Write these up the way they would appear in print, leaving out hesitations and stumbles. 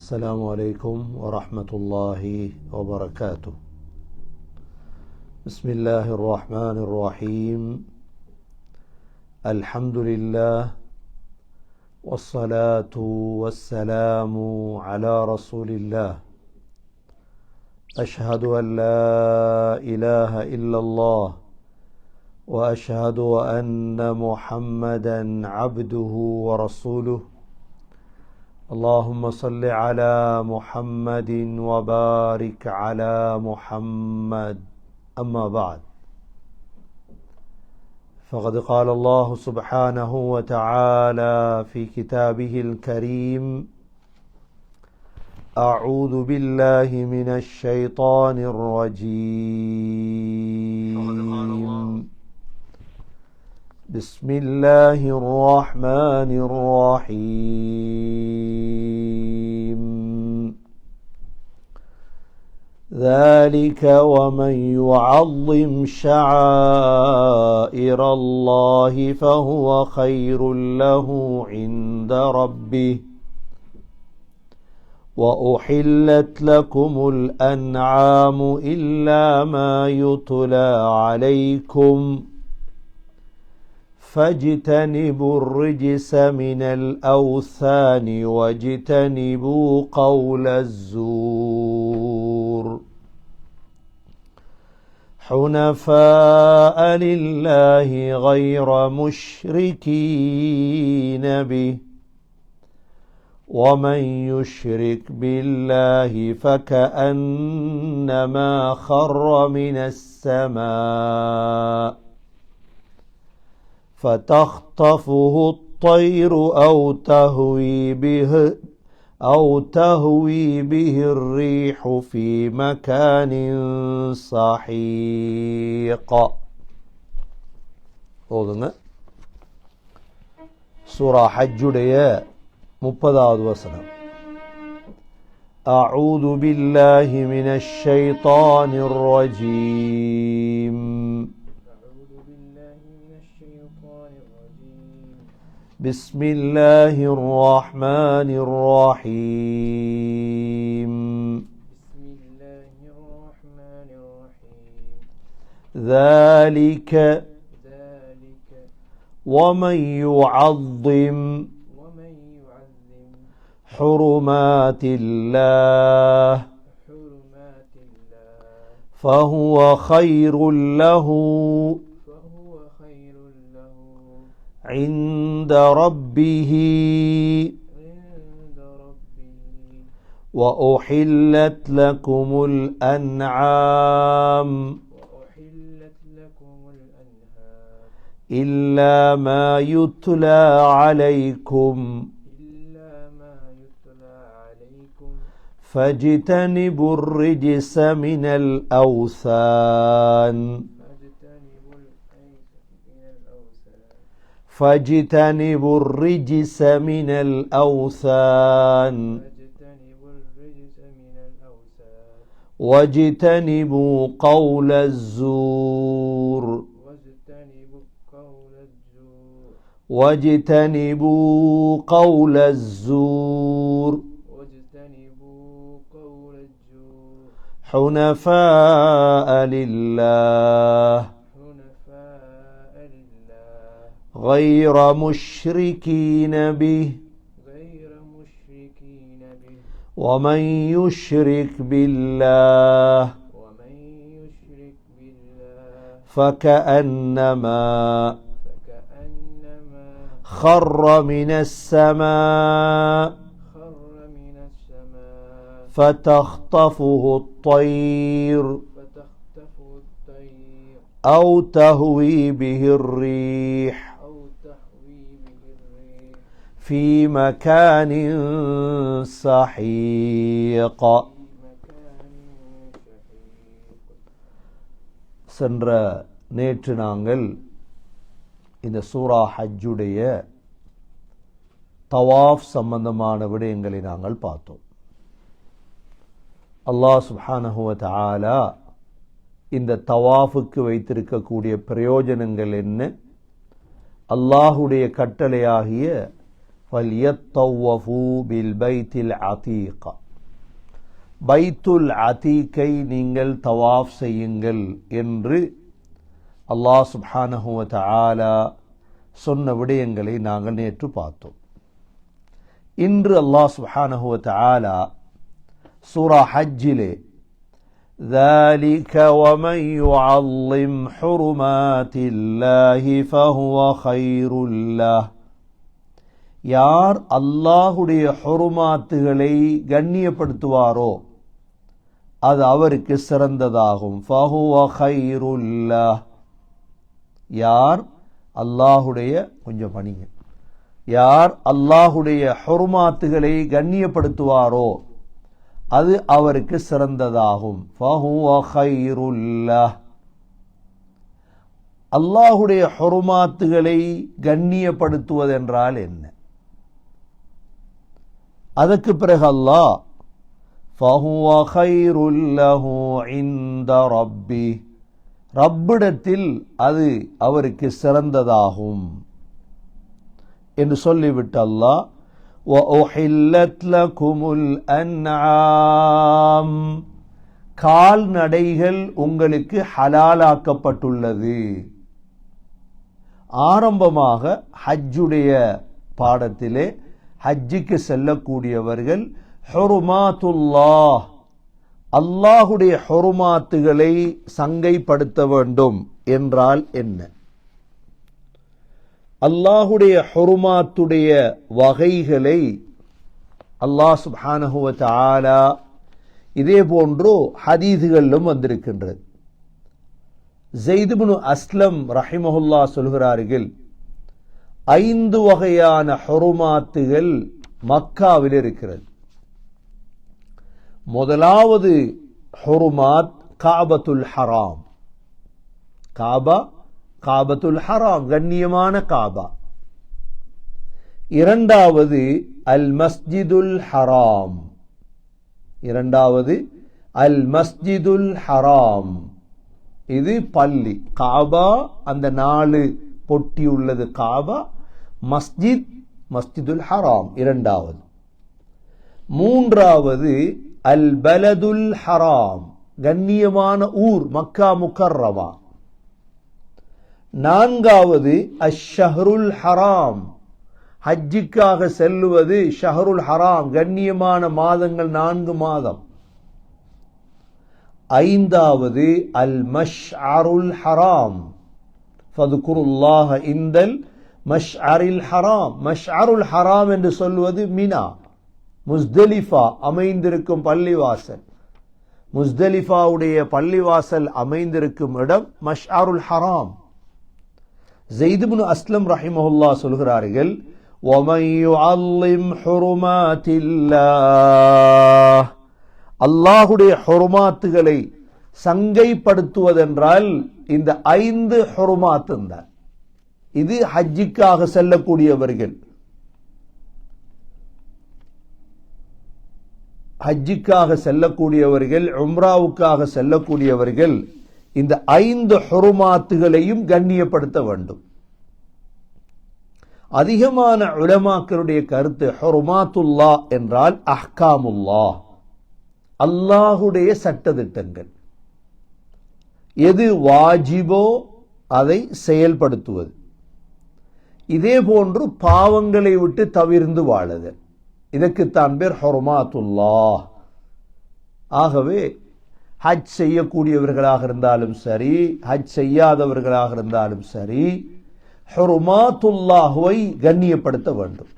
السلام عليكم ورحمة الله وبركاته. بسم الله الرحمن الرحيم. الحمد لله والصلاة والسلام على رسول الله. أشهد أن لا إله إلا الله وأشهد أن محمدا عبده ورسوله. اللهم صل على محمد وبارك على محمد. أما بعد، فقد قال الله سبحانه وتعالى في كتابه الكريم: أعوذ بالله من الشيطان الرجيم. بسم الله الرحمن الرحيم. ذلك ومن يعظم شعائر الله فهو خير له عند ربه وأحلت لكم الأنعام إلا ما يتلى عليكم فاجتنبوا الرجس من الأوثان واجتنبوا قول الزور حنفاء لله غير مشركين به ومن يشرك بالله فكأنما خر من السماء فتخطفه الطير أو تهوي به الريح في مكان سحيق. ஓதுங்க. சூரா ஹஜ்ஜுடைய 30வது வசனம். أعوذ بالله من الشيطان الرجيم. بسم الله الرحمن الرحيم. ذلك ومن يعظم حرمات الله فهو خير له عند ربه وأحلت لكم الأنعام إلا ما يتلى عليكم فاجتنبوا الرجس من الأوثان فاجتنبوا الرجس من الأوثان واجتنبوا قول الزور واجتنبوا قول الزور حنفاء لله غير مشركين به ومن يشرك بالله فكأنما خر من السماء فتخطفه الطير أو تهوي به الريح في مكان سحيق. சென்ற நேற்று நாங்கள் இந்த சூரா ஹஜ்ஜுடைய தவாஃப் சம்பந்தமான விடயங்களை நாங்கள் பார்த்தோம். அல்லாஹ் சுப்ஹானஹு வ தஆலா இந்த தவாஃபுக்கு வைத்திருக்கக்கூடிய பிரயோஜனங்கள் என்ன, அல்லாஹுடைய கட்டளையாகிய فَلْيَطَّوَّفُوا بِالْبَيْتِ الْعَتِيقِ பைத்துல் அதீக்கை நீங்கள் தவாஃப் செய்யுங்கள் என்று அல்லாஹ் சுப்ஹானஹு வ தஆலா சொன்ன விடயங்களை நாங்கள் நேற்று பார்த்தோம். இன்று அல்லாஹ் சுப்ஹானஹு வ தஆலா சூரா ஹஜ்ஜிலே ذَلِكَ وَمَنْ يُعَظِّمْ حُرُمَاتِ اللَّهِ فَهُوَ خَيْرٌ لَهُ யார் அல்லாஹுடைய ஹுருமாத்துகளை கண்ணியப்படுத்துவாரோ அது அவருக்கு சிறந்ததாகும். ஃபஹுவ கைருல் லஹ் யார் அல்லாஹுடைய கொஞ்சம் பணிங்க யார் அல்லாஹுடைய ஹுருமாத்துகளை கண்ணியப்படுத்துவாரோ அது அவருக்கு சிறந்ததாகும். ஃபஹுவ கைருல் லஹ் அல்லாஹுடைய ஹுருமாத்துகளை கண்ணியப்படுத்துவதென்றால் என்ன? அதற்கு பிறகு அல்லாஹ் ஃபஹுவ கைருல் லஹு இன்த ரப்பி ரப்பிடத்தில் அது அவருக்கு சிறந்ததாகும் என்று சொல்லிவிட்டு அல்லாஹ் வஉஹில்லத் லகுமுல் அன்ஆம் கால்நடைகள் உங்களுக்கு ஹலாலாக்கப்பட்டுள்ளது. ஆரம்பமாக ஹஜ்ஜுடைய பாடத்திலே ஹஜ்ஜுக்கு செல்லக்கூடியவர்கள் ஹுருமாத்துல்லாஹ் அல்லாஹுடைய ஹுருமாத்துகளை சங்கைப்படுத்த வேண்டும் என்றால் என்ன? அல்லாஹுடைய ஹுருமாத்துடைய வகைகளை அல்லாஹ் சுப்ஹானஹு வ தஆலா இதே போன்று ஹதீதுகளிலும் வந்திருக்கின்றது. ஸைத் இப்னு அஸ்லம் ரஹிமஹுல்லாஹ் சொல்கிறார்கள், 5 வகையான ஹுருமாத்துகள் மக்காவில் இருக்கிறது. முதலாவது ஹுருமாத் காபத்துல் ஹராம். காபத்துல் ஹராம் கண்ணியமான காபா. இரண்டாவது அல் மஸ்ஜிதுல் ஹராம். அல் மஸ்ஜிதுல் ஹராம் இது பள்ளி. காபா அந்த 4 பொட்டி உள்ளது காபா. மஸ்ஜிதுல் ஹராம் இரண்டாவது. மூன்றாவது அல் பலதுல் ஹராம் கண்ணியமான ஊர் மக்கா முக்கர்ரமா. நான்காவது அஷ்ஷஹ்ருல் ஹராம் ஹஜ்ஜுக்காக செல்லுவது ஷஹருல் ஹராம் கண்ணியமான மாதங்கள் 4 மாதம். ஐந்தாவது அல் மஷ்அருல் ஹராம் ஃபதுகுருல்லாஹ இந்தல் மஷ்அரில் ஹராம். மஷ்அருல் ஹராம் என்று சொல்வது மினா முஸ்தலிஃபா அமைந்திருக்கும் பள்ளிவாசல். முஸ்தலிஃபாவுடைய பள்ளிவாசல் அமைந்திருக்கும் இடம் மஷ்அருல் ஹராம். ஸைத் இப்னு அஸ்லம் ரஹிமஹுல்லாஹ் சொல்கிறார்கள், وَمَنْ يُعَظِّمْ حُرُمَاتِ اللَّهِ அல்லாஹுடைய ஹுருமாத்துகளை சங்கைப்படுத்துவதென்றால் இந்த 5 ஹுருமாத்து தான். இது ஹஜ்ஜுக்காக செல்லக்கூடியவர்கள், உம்ராவுக்காக செல்லக்கூடியவர்கள் இந்த 5 ஹுருமாத்துகளையும் கண்ணியப்படுத்த வேண்டும். அதிகமான உலமாக்களுடைய கருத்து ஹுருமாத்துல்லாஹ் என்றால் அஹ்காமுல்லாஹ் அல்லாஹுடைய சட்டதிட்டங்கள். எது வாஜிபோ அதை செயல்படுத்துவது. இதே போன்று பாவங்களை விட்டு தவிர்ந்து வாழுதல். இதற்குத்தான் பேர் ஹுருமாத்துல்லாஹ். ஆகவே ஹஜ் செய்யக்கூடியவர்களாக இருந்தாலும் சரி, ஹஜ் செய்யாதவர்களாக இருந்தாலும் சரி, ஹுருமாத்துல்லாஹுவை கண்ணியப்படுத்த வேண்டும்.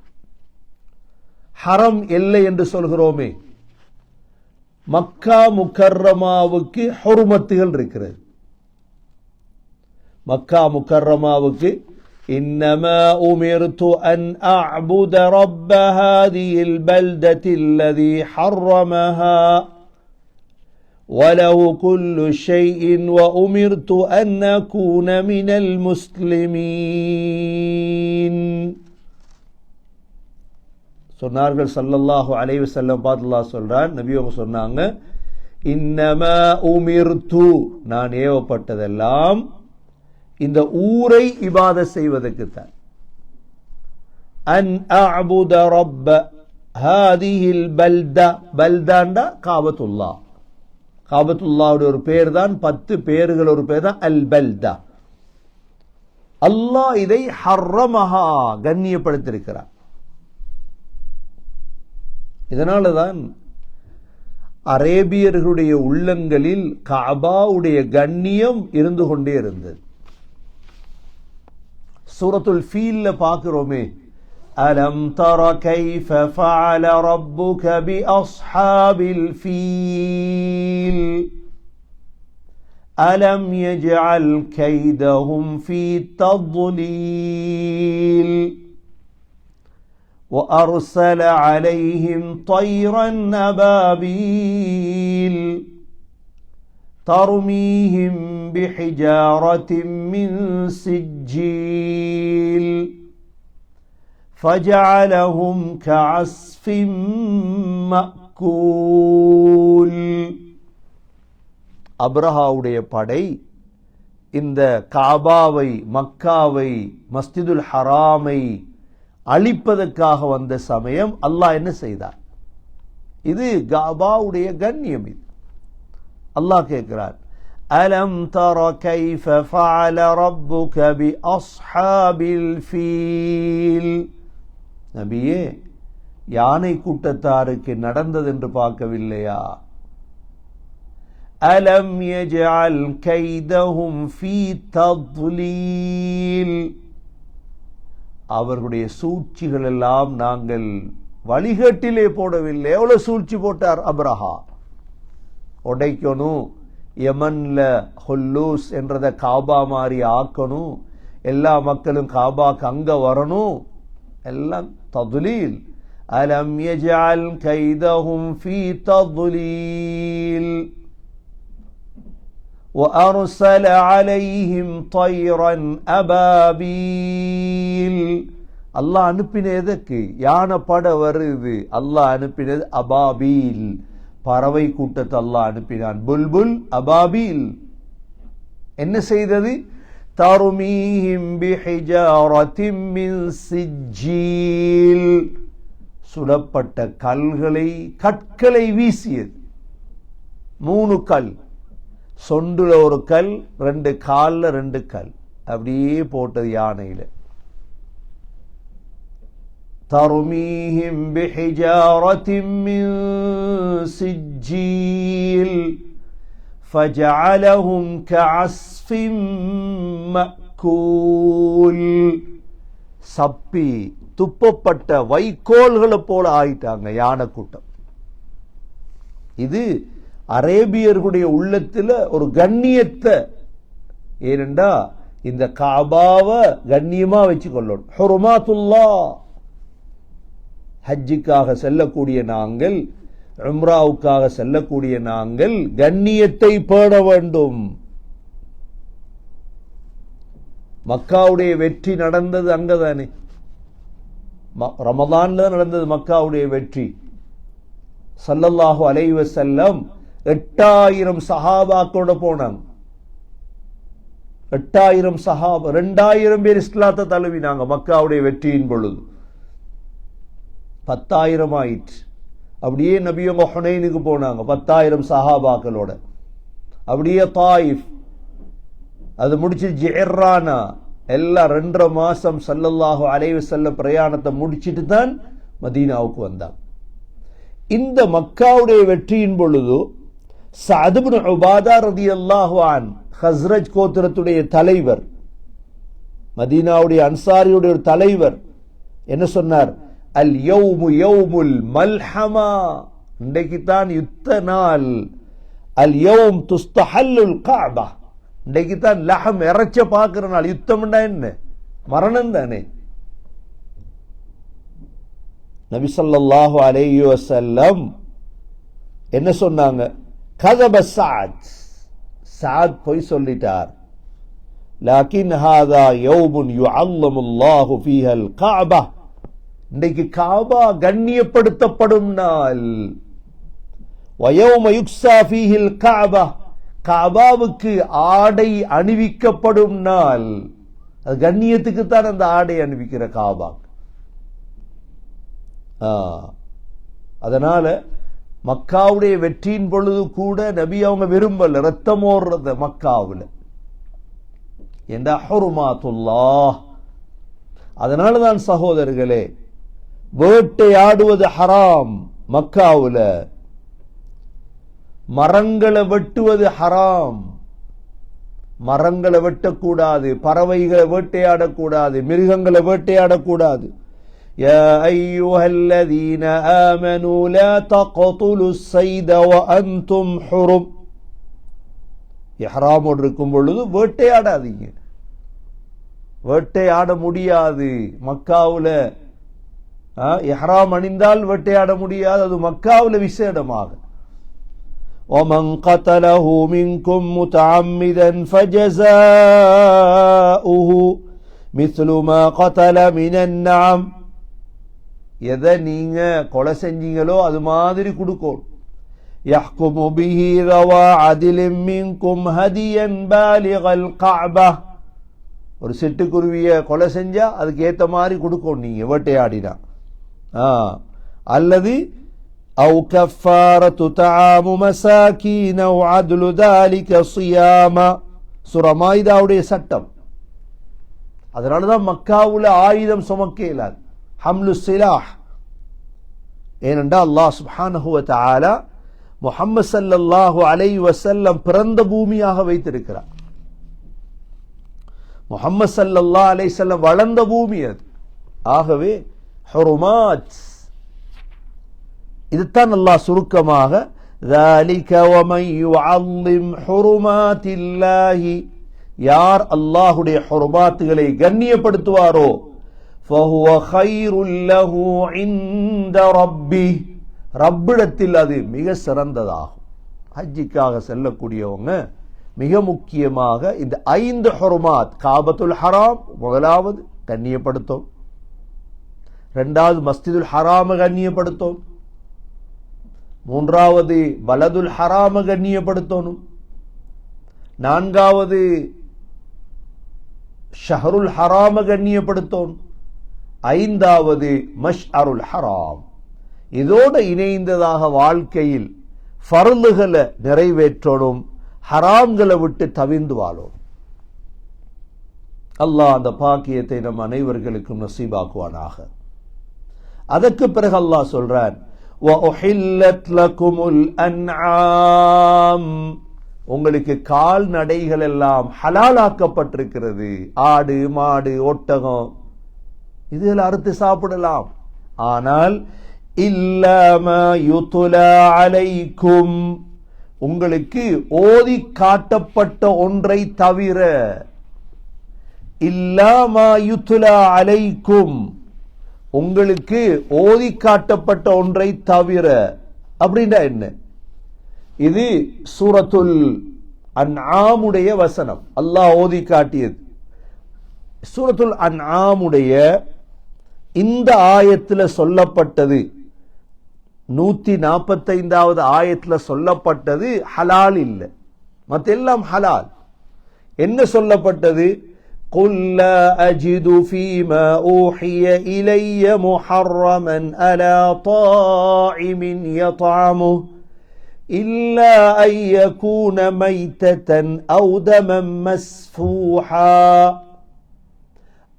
ஹரம் எல்லை என்று சொல்கிறோமே, மக்கா முக்கர்ரமாவுக்கு ஹுருமத்துகள் இருக்கிறது. மக்கா முக்கர்ரமாவுக்கு இன்னமா உமிர்து அன் அஅ்புத ரப்ப ஹாதிஹில் பல்தத்தில் லதீ ஹர்ரமஹா وله كل شيء وأمرت أن أكون من المسلمين. சொன்னார்கள் ஸல்லல்லாஹு அலைஹி வஸல்லம். அல்லாஹ் சொல்றான், நபி அவங்க சொன்னாங்க, இன்னமா உமிர்து நான் ஏவப்பட்டதெல்லாம் இந்த ஊரை இபாதத் செய்வதற்குத்தான். அன் அஅபுத ரப்ப ஹாதிஹில் பல்தா. பல்தாண்டா காபத்துல்லா. காபத்துல்லாவுடைய ஒரு பேர் தான், 10 பேர்கள் ஒரு பேர் தான் அல் பல்தா. அல்லாஹ் இதை ஹர்ரமஹா கண்ணியப்படுத்தியிருக்கிறார். இதனாலதான் அரேபியர்களுடைய உள்ளங்களில் கஅபாவுடைய கண்ணியம் இருந்து கொண்டே இருந்தது. சூரத்துல் ஃபீல்ல பார்க்கிறோமே, அலம் தர கைஃப ஃபஅல ரப்புக பி அஸ்ஹாபில் ஃபீல் அலம் யஜ்அல் கைதஹும் ஃபீ தضلீல் وأرسل عليهم طيرا أبابيل ترميهم بحجارة من سجيل فجعلهم كعصف مأكول. அப்ரஹாவுடைய படை இந்த காபாவை, மக்காவை, மஸ்ஜிதுல் ஹராமை அழிப்பதற்காக வந்த சமயம் அல்லாஹ் என்ன செய்தார்? இது காபாவுடைய கண்ணியம். இது அல்லாஹ் கேட்கிறார், அலம் தர கைஃப ஃபஅல ரப்புக பி அஸ்ஹாபில் ஃபீல். நபியே, யானை கூட்டத்தாருக்கு நடந்தது என்று பார்க்கவில்லையா? அலம் யஜ்அல் கைதஹும் ஃபீ தضلீல். அவர்களுடைய சூழ்ச்சிகள் எல்லாம் நாங்கள் வழிகட்டிலே போடவில்லை. எவ்வளவு சூழ்ச்சி போட்டார் அப்ரஹா. உடைக்கணும், யமன்ல ஹுல்லூஸ் என்றத காபா மாதிரி ஆக்கணும், எல்லா மக்களும் காபாக்கு அங்க வரணும், எல்லாம் ததுலீல். அலம் யஜ்அல் கைதஹும் ஃபீ தضلீல் وأرسل عليهم طيرا أبابيل. அல்லாஹ் அனுப்பினது எதற்கு? யானை பட வருது, அல்லாஹ் அனுப்பினது அபாபீல், பறவை கூட்டத்தை அல்லாஹ் அனுப்பினான். புல்புல் அபாபீல் என்ன செய்தது? தருமீஹிம் பிஹிஜாரத்தின் மின் சிஜ்ஜீல். சுடப்பட்ட கல்களை, கற்களை வீசியது. 3 கல், சொண்டுல ஒரு கல், 2 கால்ல 2 கல், அப்படியே போட்டது யானையில. தருமீஹிம் பிஹிஜாரத்தின் மின் சிஜ்ஜீல் ஃபஜஅலஹும் கஅஸ்ஃபின் மஅக்கூல். சப்பி துப்பப்பட்ட வைக்கோல்களை போல ஆயிட்டாங்க யானை கூட்டம். இது அரேபியர்களுடைய உள்ளத்தில் ஒரு கண்ணியத்தை, ஏனென்றா இந்த காபாவை கண்ணியமா வச்சு கொள்ளணும். ஹுருமாத்துல்லாஹ். ஹஜ்ஜுக்காக செல்லக்கூடிய நாங்கள், உம்ராவுக்காக செல்லக்கூடிய நாங்கள் கண்ணியத்தை பேண வேண்டும். மக்காவுடைய வெற்றி நடந்தது அங்கதானே, ரமதான்ல நடந்தது மக்காவுடைய வெற்றி. ஸல்லல்லாஹு அலைஹி வஸல்லம் 8000 சஹாபாக்களோட போனாங்க. 8000 சஹாபா, 2000 பேர் இஸ்லாத்தை தழுவினாங்க மக்காவுடைய வெற்றியின் பொழுது. 10,000 ஆயிற்று. அப்படியே நபியவங்க ஹுனைனுக்கு போனாங்க 10,000 சஹாபாக்களோட. அப்படியே தாயிஃப், அது முடிச்சு ஜிர்ரானா, எல்லாம் 2.5 மாசம் ஸல்லல்லாஹு அலைஹி வஸல்லம் பிரயாணத்தை முடிச்சிட்டு தான் மதீனாவுக்கு வந்தாங்க. இந்த மக்காவுடைய வெற்றியின் பொழுது சஅத் இப்னு உபாதா ரலியல்லாஹு அன்ஹு, ஹஸ்ரஜ் கோத்திரத்துடைய தலைவர், மதீனாவுடைய அன்சாரியுடைய ஒரு தலைவர், என்ன சொன்னார்? அல் யௌமு யௌமுல் மல்ஹமா. இன்றைக்கு தான் யுத்த நாள். அல் யௌம் துஸ்தஹல்லுல் கஅபா. இன்றைக்கு தான் லஹம் இறைச்ச பார்க்கிற நாள். யுத்தம்னா என்ன? மரணம் தானே. நபி ஸல்லல்லாஹு அலைஹி வஸல்லம் என்ன சொன்னாங்க? கதப சஅத், சஅத் பொய் சொல்லிட்டார். லாக்கின் ஹாதா யௌமுன் யுஅல்லமுல்லாஹு ஃபீஹல் கஅபா. இன்றைக்கு காபா கண்ணியப்படுத்தப்படும் நாள். வயௌம யுக்ஸா ஃபீஹில் கஅபா, காபாவுக்கு ஆடை அணிவிக்கப்படும் நாள். அது கண்ணியத்துக்கு தான் அந்த ஆடை அணிவிக்கிற காபா. அதனால மக்காவுடைய வெற்றியின் பொழுது கூட நபி அவங்க விரும்பல ரத்தம் ஓடுறத மக்காவில் என்ற ஹுர்மாத்துல்லாஹ். அதனாலதான் சகோதரர்களே, வேட்டையாடுவது ஹராம் மக்காவில், மரங்களை வெட்டுவது ஹராம், மரங்களை வெட்டக்கூடாது, பறவைகளை வேட்டையாடக்கூடாது, மிருகங்களை வேட்டையாடக்கூடாது. يا أيها الذين آمنوا لا تقتلوا الصيد وأنتم حرم. இஹ்ராம் இருக்கும் பொழுது வேட்டையாடாதீங்க. வேட்டையாட முடியாது மக்காவில். இஹ்ராம் அணிந்தால் வேட்டையாட முடியாது, அது மக்காவில் விசேடமாக. ومن قتله منكم متعمدا فجزاؤه مثل ما قتل من النعم. எதை நீங்க கொலை செஞ்சீங்களோ அது மாதிரி கொடுக்கும். يحكم به ذوى عدل منكم هديا بالغ الكعبة. ஒரு சிட்டுக்குருவிய கொலை செஞ்சா அதுக்கு ஏத்த மாதிரி கொடுக்கும் நீங்க வேட்டையாடினா. அல்லது أو كفارة طعام مساكين أو عدل ذلك صياما. சூரா மாயிதாவுடைய சட்டம். அதனாலதான் மக்காவுல ஆயுதம் சுமக்க இயலாது, ஹம்லு சிலாஹ். ஏனென்றால் அல்லாஹ் சுப்ஹானஹு வ தஆலா முஹம்மது ஸல்லல்லாஹு அலைஹி வஸல்லம் பிறந்த பூமியாக வைத்திருக்கிறார். முஹம்மது ஸல்லல்லாஹு அலைஹி வஸல்லம் வளர்ந்த பூமி அது. ஆகவே ஹுருமாத், இதுதான் அல்லாஹ் சுருக்கமாக ذَلِكَ وَمَنْ يُعَظِّمْ حُرُمَاتِ اللَّهِ, யார் அல்லாஹ்வுடைய ஹுருமாத்துகளை கண்ணியப்படுத்துவாரோ فَهُوَ خَيْرٌ لَهُ عِنْدَ رَبِّهِ, ரப்பிடத்தில் அது மிக சிறந்ததாகும். ஹஜ்ஜிக்காக செல்லக்கூடியவங்க மிக முக்கியமாக இந்த 5 ஹுருமாத், காபத்துல் ஹராம் முதலாவது கண்ணியப்படுத்தும், இரண்டாவது மஸ்ஜிதுல் ஹராம கண்ணியப்படுத்தும், மூன்றாவது பலதுல் ஹராம கண்ணியப்படுத்தணும், நான்காவது ஷஹருல் ஹராம கண்ணியப்படுத்தணும், ஐந்தாவது மஷ்அருல் ஹராம். இதோடு இணைந்ததாக வாழ்க்கையில் ஃபர்லுகளை நிறைவேற்றணும், ஹராம்களை விட்டு தவிர்ந்து வாழும். அல்லாஹ் அந்த பாக்கியத்தை நம் அனைவர்களுக்கும் நசீபாக்குவானாக. அதற்கு பிறகு அல்லாஹ் சொல்றான், وَأُحِلَّتْ لَكُمُ الْأَنْعَامُ, உங்களுக்கு கால்நடைகள் எல்லாம் ஹலாலாக்கப்பட்டிருக்கிறது. ஆடு, மாடு, ஒட்டகம் இதில் அறுத்து சாப்பிடலாம். ஆனால் இல்லா மா யுத்லா அலைக்கும், உங்களுக்கு ஓதி காட்டப்பட்ட ஒன்றை தவிர. இல்லா மா யுத்லா அலைக்கும், உங்களுக்கு ஓதி காட்டப்பட்ட ஒன்றை தவிர. அப்படின்னா என்ன? இது சூரத்துல் அன்ஆமுடைய வசனம், அல்லாஹ் ஓதி காட்டியது. சூரத்துல் அன்ஆமுடைய இந்த ஆயத்தில் சொல்லப்பட்டது, 145வது ஆயத்தில் சொல்லப்பட்டது ஹலால் இல்லை, மத்தெல்லாம் ஹலால். என்ன சொல்லப்பட்டது? قُلْ لَا أَجِدُ فِيمَا أُوحِيَ إِلَيَّ مُحَرَّمًا عَلَى طَاعِمٍ يَطْعَمُهُ إِلَّا أَن يَكُونَ مَيْتَةً أَوْ دَمًا مَسْفُوحًا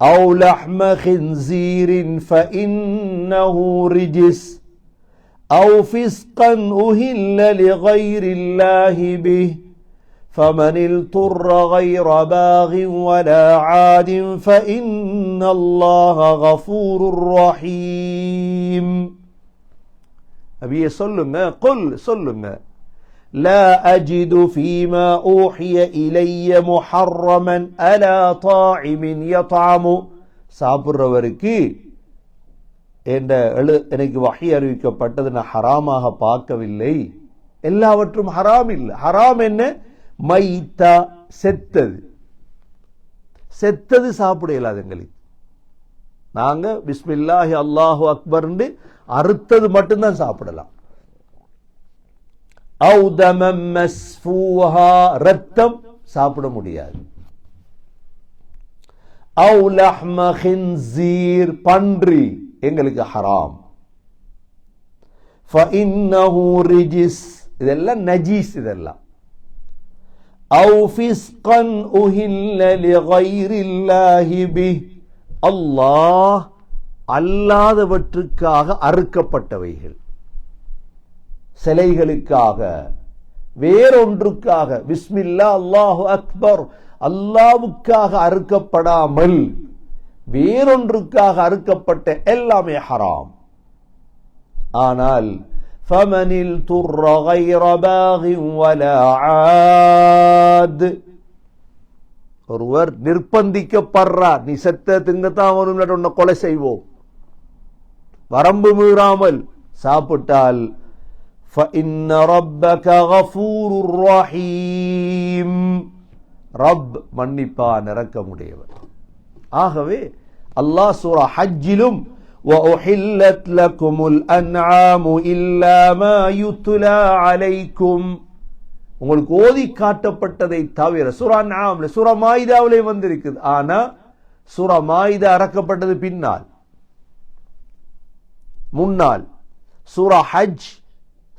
أَوْ لَحْمَ خِنْزِيرٍ فَإِنَّهُ رِجْسٌ أَوْ فِسْقًا أُهِلَّ لِغَيْرِ اللَّهِ بِهِ فَمَنِ اضْطُرَّ غَيْرَ بَاغٍ وَلَا عَادٍ فَإِنَّ اللَّهَ غَفُورٌ رَحِيمٌ. நபியே சொல்லுங்க, குல் சொல்லுங்க, லா அஜிது ஃபீமா ஊஹிய இலைய முஹர்ரமன் அலா தாஇமின் யத்அமு, சாப்பிடுறவருக்கு எனக்கு வஹி அறிவிக்கப்பட்டது நான் ஹராமாக பார்க்கவில்லை. எல்லாவற்றும் ஹராம் இல்லை. ஹராம் என்ன? மைத்தா, செத்தது. செத்தது சாப்பிட இயலாது எங்களுக்கு. நாங்க பிஸ்மில்லாஹி அல்லாஹு அக்பர் அறுத்தது மட்டும்தான் சாப்பிடலாம். அவு தமம் மஸ்ஃபூஹா, ரத்தம் சாப்பிட முடியாது. அவு லஹ்ம ஹின்ஸீர், பன்றி எங்களுக்கு ஹராம். فإنه رجس இதெல்லாம் நஜீஸ் இதெல்லாம். أو فسقا أهل لغير الله به அல்லாஹ் அல்லாதவற்றுக்காக அறுக்கப்பட்டவைகள், சிலைகளுக்காக வேறொன்றுக்காக பிஸ்மில்லா அல்லாஹு அக்பர் அல்லாவுக்காக அறுக்கப்படாமல் வேறொன்றுக்காக அறுக்கப்பட்ட எல்லாமே ஹராம். ஆனால் فَمَنِ اضْطُرَّ غَيْرَ بَاغٍ وَلَا عَادٍ ஒருவர் நிர்பந்திக்கப்படுறார், நீ செத்த திங்கத்தான் வரும், உன்னை கொலை செய்வோம், வரம்பு மீறாமல் சாப்பிட்டால் فَإِنَّ رَبَّكَ غَفُورٌ رَحِيمٌ ரப் மன்னிப்பான் இரக்கமுடையவர். ஆகவே அல்லாஹ் சூரா ஹஜ்ஜிலும் وَأُحِلَّتْ لَكُمُ الْأَنْعَامُ إِلَّا مَا يُتْلَى عَلَيْكُمْ உங்களுக்கு ஓதி காட்டப்பட்டதை தவிர சூரா அன்ஆம்ல சூரா மாயிதாவிலே வந்திருக்குது. ஆனா சூரா மாயிதா இறக்கப்பட்டது பின்னால், முன்னால் சூரா ஹஜ்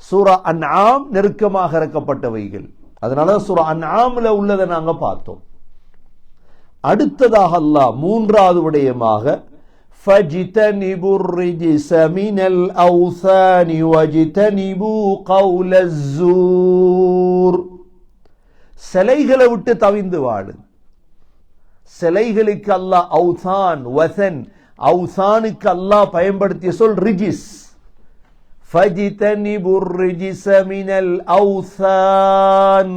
சூரா அன்ஆம் நெருக்கமாக இறக்கப்பட்டவைகள். அதனால சூரா அன்ஆம்ல உள்ளதை நாங்க பார்த்தோம். அடுத்ததாக அல்லாஹ் மூன்றாவது விடயமாக فَاجْتَنِبُوا الرِّجْسَ مِنَ الْأَوْثَانِ وَاجْتَنِبُوا قَوْلَ الزُّورِ சிலைகளை விட்டு தவிந்து வாடு. சிலைகளுக்கு அல்லாஹ் அவுதான் வசன், அவுசானுக்கு அல்லாஹ் பயன்படுத்திய சொல் ரிஜிஸ். فَاجْتَنِبُوا الرِّجْسَ مِنَ الْأَوْثَانِ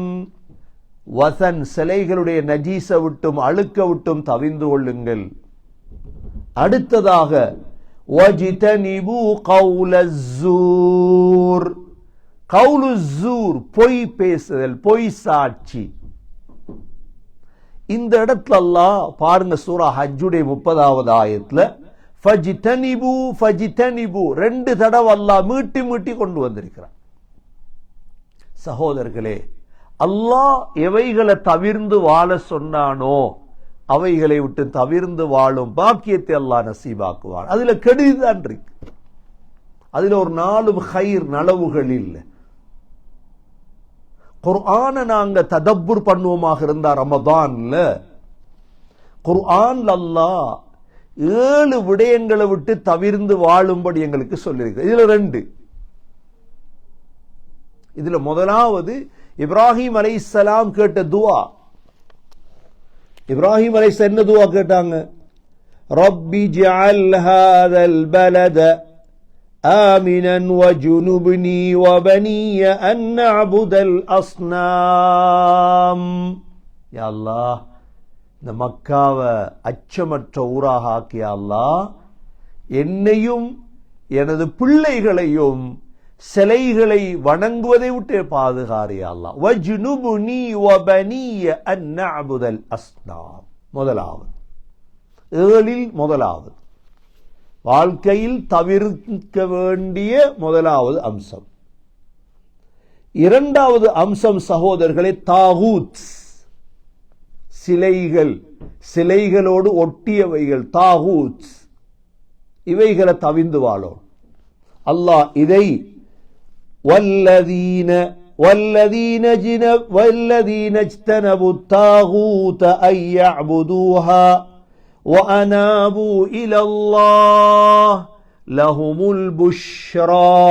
வசன் சிலைகளுடைய நஜீஸ விட்டும் அழுக்க விட்டும் தவிந்து கொள்ளுங்கள். அடுத்ததாக வஜ்தனிபு கௌல ஸூர், கௌலு ஸூர் பொய் பேசுதல், பொய் சாட்சி. இந்த இடத்துல அல்லாஹ் பாருங்க சூரா ஹஜ்ஜுடைய 30வது ஆயத்துல ஃபஜ்தனிபு ஃபஜ்தனிபு ரெண்டு தடவை அல்லாஹ் மீட்டி மீட்டி கொண்டு வந்திருக்கிறார். சகோதரர்களே, அல்லாஹ் எவைகளை தவிர்ந்து வாழ சொன்னானோ அவைகளை விட்டு தவிர்ந்து வாழும் பாக்கியத்தை அல்லாஹ் நசீபாக்குவான். அதுல கெடுதிதான் இருக்கு, அதுல ஒரு நாளும் ஹைர் நலவுகள் இல்லை. குர்ஆனை நாங்க ததப்புர் பண்ணுவோமாக இருந்தா ரமதான்ல குர்ஆன்ல அல்லாஹ் 7 விடயங்களை விட்டு தவிர்ந்து வாழும்படி எங்களுக்கு சொல்லியிருக்கு. இதுல 2. இதுல முதலாவது இப்ராஹிம் அலைஹிஸ்ஸலாம் கேட்ட துஆ. இப்ராஹிம் அலைஹிஸ்ஸலாம் என்ன துஆ கேட்டாங்க? ரப்பி ஜஅல் ஹாதல் பலத ஆமினன் வஜுனுப்னி வபனிய அன் நஅபுதல் அஸ்னாம். யா அல்லாஹ், இந்த மக்காவை அச்சமற்ற ஊராக ஆக்கிய அல்லாஹ் என்னையும் எனது பிள்ளைகளையும் சிலைகளை வணங்குவதை விட்டு பாதுகாரியா அல்லாஹ். வஜ்னுப்னி வபனிய அன் நஅபுதல் அஸ்னாம். முதலாவது 7 முதலாவது வாழ்க்கையில் தவிர்க்க வேண்டிய முதலாவது அம்சம். இரண்டாவது அம்சம் சகோதரர்களே, தாகூத், சிலைகள், சிலைகளோடு ஒட்டியவைகள், தாகூத், இவைகளை தவிர்ந்து வாழும். அல்லாஹ் இதை والذين اجتنبوا الطاغوت أن يعبدوها وأنابوا إلى الله لهم البشرى.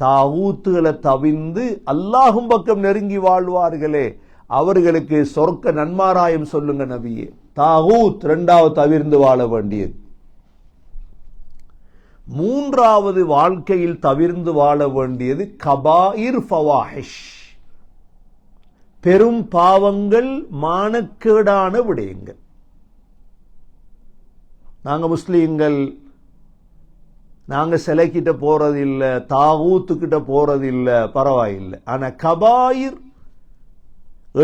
தாகூத்துகளை தவிர்ந்து அல்லாஹும் பக்கம் நெருங்கி வாழ்வார்களே அவர்களுக்கு சொர்க்க நன்மாராயம் சொல்லுங்க நபியே. தாகூத் இரண்டாவது தவிர்ந்து வாழ வேண்டியது. மூன்றாவது வாழ்க்கையில் தவிர்ந்து வாழ வேண்டியது கபாயிர் ஃபவாஹிஷ், பெரும் பாவங்கள், மானக்கேடான விடயங்கள். நாங்க முஸ்லீம்கள், நாங்க சிலைக்கிட்ட போறது இல்லை, தாகூத்துக்கிட்ட போறது இல்லை, பரவாயில்லை. ஆனா கபாயிர்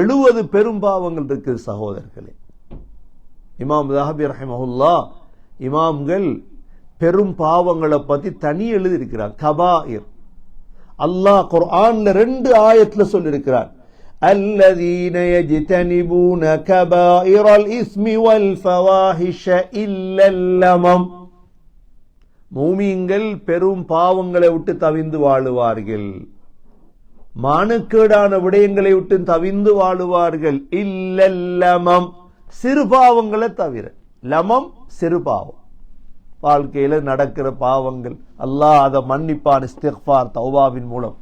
70 பெரும் பாவங்கள் இருக்கு சகோதரர்களே. இமாம் ஸஹபி ரஹிமஹுல்லாஹ், இமாம்கள் பெரும் பாவங்களை பத்தி தனி எழுதி இருக்கிறார். கபாயிர் அல்லாஹ் குர்ஆன்ல 2 ஆயத்துல சொல்லி இருக்கிறார். الذين يجتنبون كبائر الإثم والفواحش إلا اللمم மூமின்கள் பெரும் பாவங்களை விட்டு தவிந்து வாழுவார்கள், மானக்கேடான விடயங்களை விட்டு தவிந்து வாழுவார்கள். இல்லல்லமம், சிறு பாவங்களை தவிர. லமம் சிறு பாவம், வாழ்க்கையில நடக்கிற பாவங்கள், அல்லாஹ் அதை மன்னிப்பான் இஸ்திக்ஃபார் தௌபாவின் மூலம்.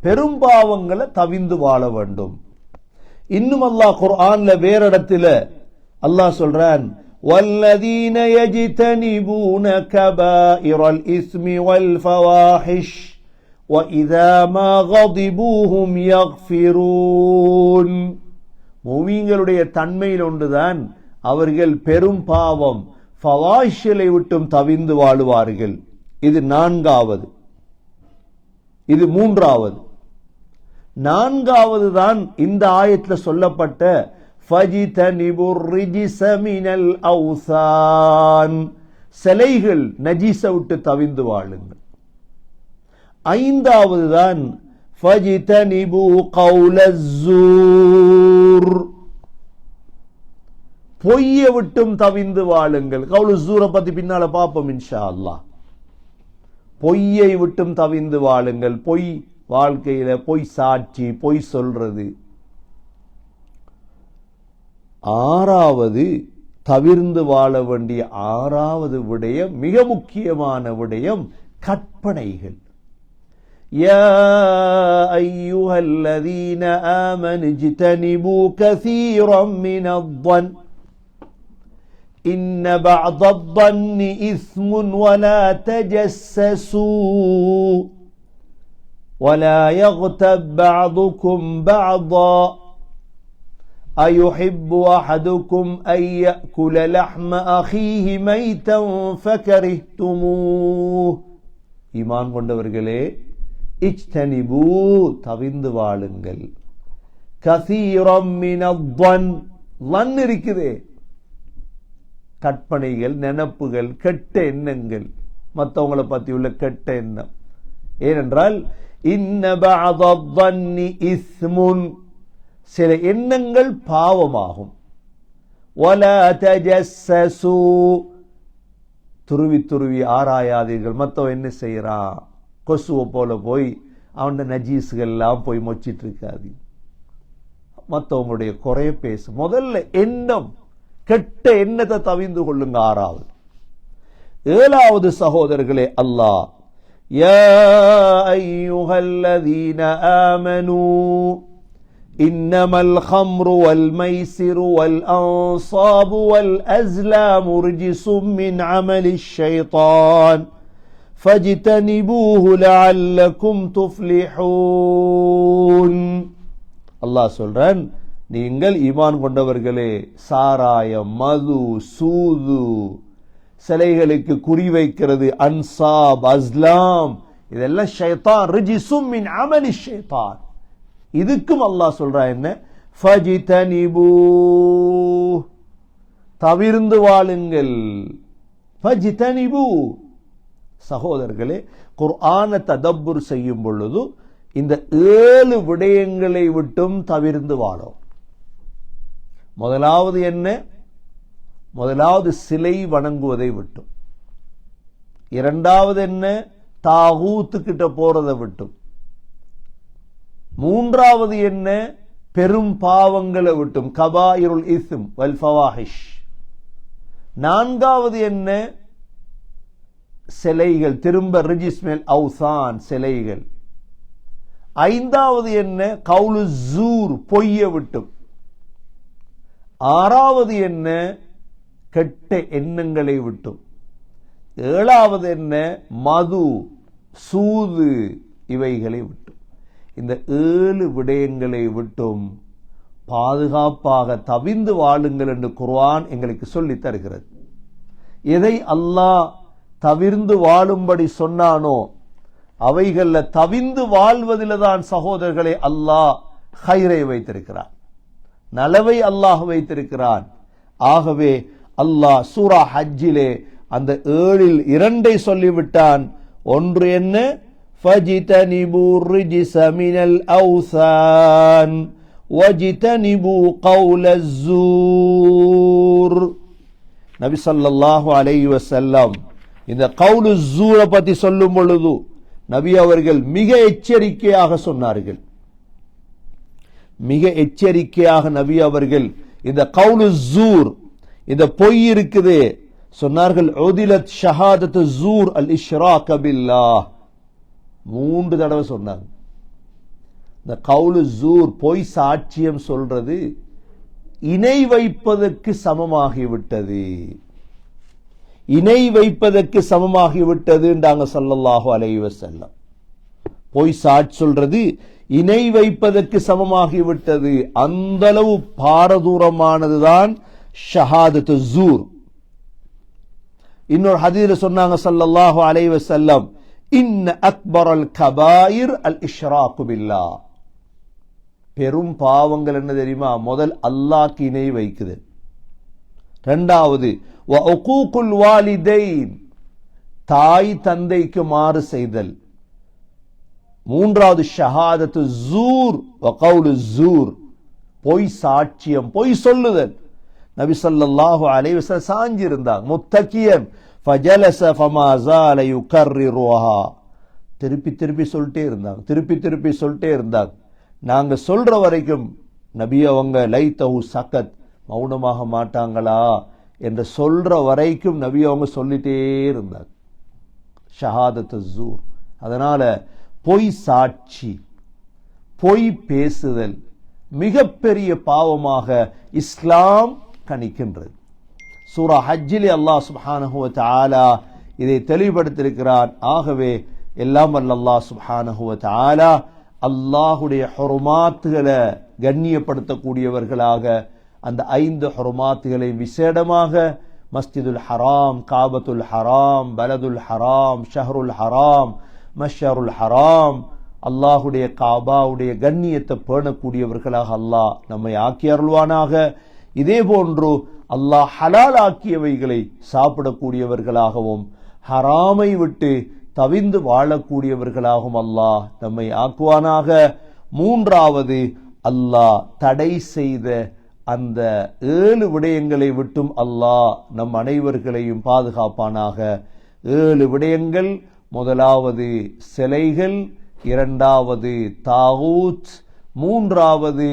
பெரும் பாவங்களை தவிந்து வாழ வேண்டும். இன்னும் அல்லாஹ் குர்ஆன்ல வேற இடத்துல அல்லாஹ் சொல்றான், வல்லதீன யஜ்தனிபூன கபாயிரல் இஸ்மி வல் ஃபவாஹிஷ் وَإِذَا مَا غَضِبُوا هُمْ يَغْفِرُونَ. மூமின்களுடைய தன்மையில் ஒன்றுதான் அவர்கள் பெரும் பாவம் ஃபவாஹிஷை விட்டும் தவிந்து வாழுவார்கள். இது நான்காவது. இது மூன்றாவது. நான்காவது தான் இந்த ஆயத்தில் சொல்லப்பட்ட ஃபஜிதனிபுர் ரிஜிஸ மினல் அவ்சான், சிலைகள் நஜீஸ விட்டு தவிந்து வாழுங்கள். ஐந்தாவது தான் ஃபஜிதனிபு கௌலஸ்ஸூர், பொய்யை விட்டும் தவிந்து வாழுங்கள். கௌலஸ்ஸூரை பத்தி பின்னால பார்ப்போம் இன்ஷா அல்லாஹ். பொய்யை விட்டும் தவிந்து வாழுங்கள். பொய் வாழ்க்கையில பொய் சாட்சி, பொய் சொல்றது. ஆறாவது தவிர்ந்து வாழ வேண்டிய ஆறாவது விடயம், மிக முக்கியமான விடயம், கற்பனைகள். யா அய்யுஹல்லதீன ஆமனு இஜ்தனிபு கஸீரம் மினல்-ظن இன்ன பஅத-ظن இஸ்முன் வலா தஜஸ்ஸஸூ ولا يغتب بعضكم بعضا أيحب أحدكم أن يأكل لحم أخيه ميتا فكرهتموه. ஈமான் கொண்டவர்களே, இஜ்தனிபு தவிந்து வாழுங்கள், கஸீரம் மினல்-ظن, லன் இருக்குதே, கற்பனைகள், நினைப்புகள், கெட்ட எண்ணங்கள், மற்றவங்களை பற்றி உள்ள கெட்ட எண்ணம். ஏனென்றால் இன்ன பஅத-ظن இஸ்முன், சில எண்ணங்கள் பாவமாகும். வலா தஜஸ்ஸஸூ, துருவி துருவி ஆராயாதீர்கள். மற்றவன் என்ன செய்யறான், கொசுவை போல போய் அவன் நஜீஸ்கள் எல்லாம் போய் மொச்சிட்டு இருக்காது. மற்றவங்களுடைய குறைய பேசு. முதல்ல எண்ணம், கெட்ட எண்ணத்தை தவிந்து கொள்ளுங்க. ஆறாவது. ஏழாவது சகோதரர்களே, அல்லாஹ் யா அய்யுஹல்லதீன ஆமனூ இன்னமல் ஹம்ரு வல் மைசிரு வல் அன்சாபு வல் அஸ்லாமு ரிஜ்சும் மின் அமலிஷ் ஷைத்தான் ஃபஜ்தனிபூஹு லஅல்லகும் துஃப்லிஹூன். அல்லாஹ் சொல்றான், நீங்கள் ஈமான் கொண்டவர்களே, சாராயம், மது, சூது, சிலைகளுக்கு குறிவைக்கிறது, அன்சாப், அஸ்லாம், இதெல்லாம் ஷைத்தான், ரிஜ்சும் மின் அமலிஷ் ஷைத்தான். இதுக்கும் அல்லாஹ் சொல்றா என்ன, ஃபஜ்தனிபூ, தவிர்ந்து வாழுங்கள். ஃபஜ்தனிபூ. சகோதரர்களே, குர்ஆனை ததப்புர் செய்யும் பொழுது இந்த 7 விடயங்களை விட்டும் தவிர்ந்து வாழும். முதலாவது என்ன? முதலாவது சிலை வணங்குவதை விட்டும். இரண்டாவது என்ன? தாகூத்து கிட்ட போறதை விட்டும். மூன்றாவது என்ன? பெரும் பாவங்களை விட்டும், கபாயிருல் இஸ்ம் வல் ஃபவாஹிஷ். நான்காவது என்ன? சிலைகள், திரும்ப ரிஜிஸ்மெல் அவுசான், சிலைகள். ஐந்தாவது என்ன? கவுலு ஜூர், பொய்ய விட்டும். ஆறாவது என்ன? கெட்ட எண்ணங்களை விட்டும். ஏழாவது என்ன? மது, சூது, இவைகளை விட்டும். இந்த 7 விடயங்களை விட்டும் பாதுகாப்பாக தவிந்து வாழுங்கள் என்று குர்ஆன் எங்களுக்கு சொல்லி தருகிறது. எதை அல்லாஹ் தவிர்ந்து வாழும்படி சொன்னானோ அவைகள்ல தவிந்து வாழ்வதில் தான் சகோதரர்களை அல்லாஹ் ஹைரை வைத்திருக்கிறான், நலவை அல்லாஹ் வைத்திருக்கிறான். ஆகவே அல்லாஹ் சூரா ஹஜ்ஜிலே அந்த 7இல் 2ஐ சொல்லிவிட்டான். ஒன்று என்ன? ஃபஜ்தனிபு ரிஜ்ஸ மினல் அவ்சான் வஜ்தனிபு கௌலஸ்ஸூர். நபி ஸல்லல்லாஹு அலைஹி வஸல்லம் இந்த கவுலு ஸூரை பத்தி சொல்லும் பொழுது நபி அவர்கள் மிக எச்சரிக்கையாக சொன்னார்கள். மிக எச்சரிக்கையாக நபி அவர்கள் இந்த கவுலு ஸூர், இந்த பொய் இருக்குது சொன்னார்கள். உதிலத் ஷஹாதத்து ஸூர் அல் இஷ்ராக் பில்லாஹ், 3 தடவை சொன்னாங்க. இந்த கவுலு ஸூர், பொய் சாட்சியம் சொல்றது இணை வைப்பதற்கு சமமாகிவிட்டது. இணை வைப்பதற்கு சமமாகிவிட்டதுன்றாங்க ஸல்லல்லாஹு அலைஹி வஸல்லம். பொய் சாட்சி சொல்றது இணை வைப்பதற்கு சமமாகிவிட்டது. அந்த அளவு பாரதூரமானதுதான் ஷஹாதத்து ஸூர். இன்னொரு ஹதீஸ்ல சொன்னாங்க ஸல்லல்லாஹு அலைஹி வஸல்லம், இன்ன அக்பரல் கபாயிர் அல் இஷ்ராக்கு பில்லாஹ். பெரும் பாவங்கள் என்ன தெரியுமா? முதல் அல்லாஹ்க்கு இணை வைக்குது. இரண்டாவது வ உகூகுல் வாலிதைன், தாய் தந்தைக்கு மாறு செய்தல். மூன்றாவது ஷஹாதத்து ஸூர் வ கவுலு ஸூர், பொய் சாட்சியம், பொய் சொல்லுதல். நபி ஸல்லல்லாஹு அலைஹி வஸல்லம் சாஞ்சிருந்தாங்க முத்தகியன், ஃபஜலஸ ஃபமா ஸால யுகர்ரிருஹா. திருப்பி திருப்பி சொல்லிட்டே இருந்தாங்க. நாங்க சொல்ற வரைக்கும் நபி அவங்க லைத்தஹு சகத், மௌனமாக மாட்டாங்களா என்று சொல்ற வரைக்கும் நபி அவங்க சொல்லிட்டே இருந்தாங்க. ஷஹாதத்து ஸூர். அதனால பொய் சாட்சி, பொய் பேசுதல் மிகப்பெரிய பாவமாக இஸ்லாம் கணிக்கின்றது. சூரா ஹஜ்ஜிலே அல்லாஹ் சுப்ஹானஹு வ தஆலா இதை தெளிவுபடுத்தியிருக்கிறான். ஆகவே எல்லாம் வல்ல அல்லாஹ் சுப்ஹானஹு வ தஆலா அல்லாஹுடைய ஹுருமாத்துகளை கண்ணியப்படுத்தக்கூடியவர்களாக அந்த 5 ஹுருமாத்துகளை விசேடமாக மஸ்ஜிதுல் ஹராம், காபத்துல் ஹராம், பலதுல் ஹராம், ஷஹருல் ஹராம், மஷ்ஷருல் ஹராம், அல்லாஹுடைய காபாவுடைய கண்ணியத்தை பேணக்கூடியவர்களாக அல்லாஹ் நம்மை ஆக்கி அருள்வானாக. இதே போன்று அல்லாஹ் ஹலால் ஆக்கியவைகளை சாப்பிடக்கூடியவர்களாகவும் ஹராமை விட்டு தவிந்து வாழக்கூடியவர்களாகவும் அல்லாஹ் நம்மை ஆக்குவானாக. மூன்றாவது, அல்லாஹ் தடை செய்த அந்த 7 விடயங்களை விட்டும் அல்லாஹ் நம் அனைவர்களையும் பாதுகாப்பானாக. 7 விடயங்கள். முதலாவது சிலைகள், இரண்டாவது தாகூத், மூன்றாவது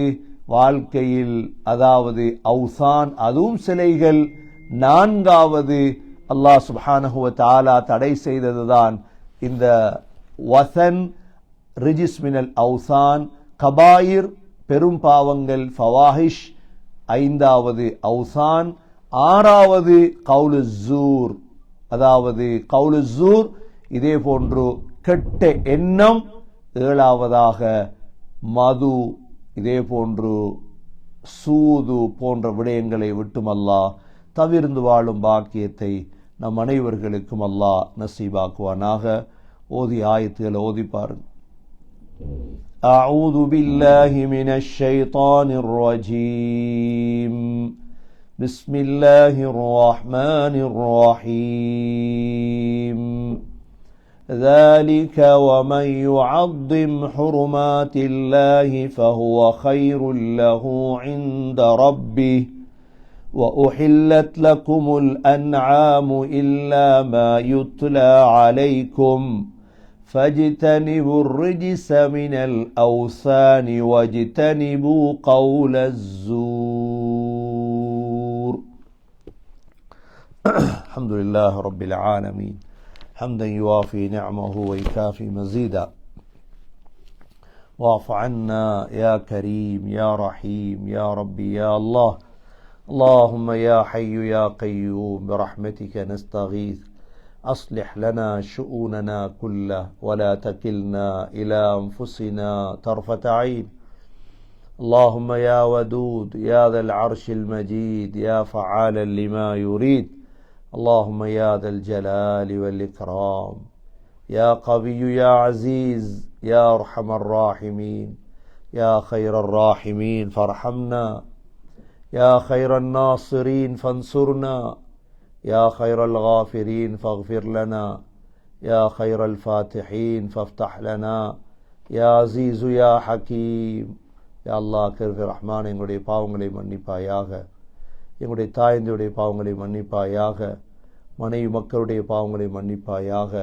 வாழ்க்கையில் அதாவது அவுசான், அதுவும் சிலைகள், நான்காவது அல்லாஹ் சுப்ஹானஹு வ தஆலா தடை செய்ததுதான் இந்த வசன், ரிஜிஸ் மினல் அவுசான், கபாயிர் பெரும் பாவங்கள், ஃபவாஹிஷ், 5வது அவுசான், 6வது கவுலு ஸூர், அதாவது கவுலு ஸூர். இதே போன்று கெட்ட எண்ணம், 7வதாக மது, இதே போன்று சூது போன்ற விடயங்களை விட்டும் அல்லாஹ் தவிர்ந்து வாழும் பாக்கியத்தை நம் அனைவர்களுக்கும் அல்லாஹ் நசீபாக்குவானாக. ஓதி ஆயத்துகளை ஓதி பாருங்க. அஊது பில்லாஹி மினஷ் ஷைத்தானிர் ரஜீம். பிஸ்மில்லாஹிர் ரஹ்மானிர் ரஹீம். ذلك ومن يعظم حرمات الله فهو خير له عند ربه وأحلت لكم الأنعام إلا ما يتلى عليكم فاجتنبوا الرجس من الأوثان واجتنبوا قول الزور. الحمد لله رب العالمين حمدا يوافي نعمه ويكافي مزيدا. واعف عنا يا كريم يا رحيم يا ربي يا الله. اللهم يا حي يا قيوم برحمتك نستغيث أصلح لنا شؤوننا كله ولا تكلنا إلى أنفسنا طرفة عين. اللهم يا ودود يا ذا العرش المجيد يا فعالا لما يريد. اللهم يا ذا الجلال والإكرام يا قوي يا عزيز يا أرحم الراحمين يا خير الراحمين فارحمنا يا خير الناصرين فانصرنا يا خير الغافرين فاغفر لنا يا خير الفاتحين فافتح لنا يا عزيز يا حكيم. يا الله கிருபை ரஹ்மான், எங்களுடைய பாவங்களை மன்னிப்பாயாக, எங்களுடைய தாய்ந்தருடைய பாவங்களை மன்னிப்பாயாக, மனைவி மக்களுடைய பாவங்களை மன்னிப்பாயாக.